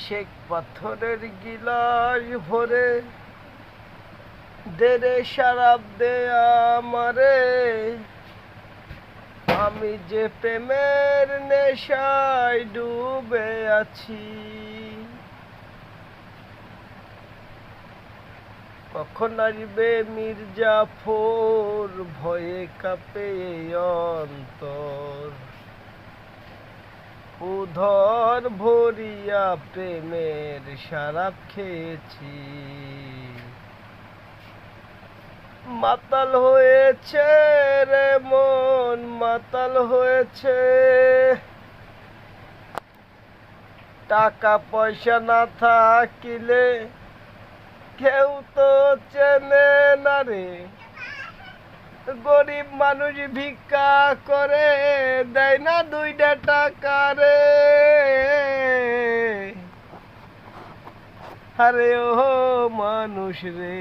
শ্বেত পাথরের গিলাস ভরে দে রে শরাব দে আমারে, আমি যে প্রেমের নেশায় ডুবে আছি। কখন আসবে মির্জাফর, ভয়ে কাঁপে এই অন্তর, উধর ভরিয়া প্রেমের শরাব খেয়েছি। মাতাল হয়েছে রে মন, মাতাল হয়েছে, টাকা পয়সা না থাকিলে কেউ তো চেনে না রে। গরিব মানুষ ভিক্ষা করে, দেয় না 2টা টাকা রে। আরে ও মানুষ রে।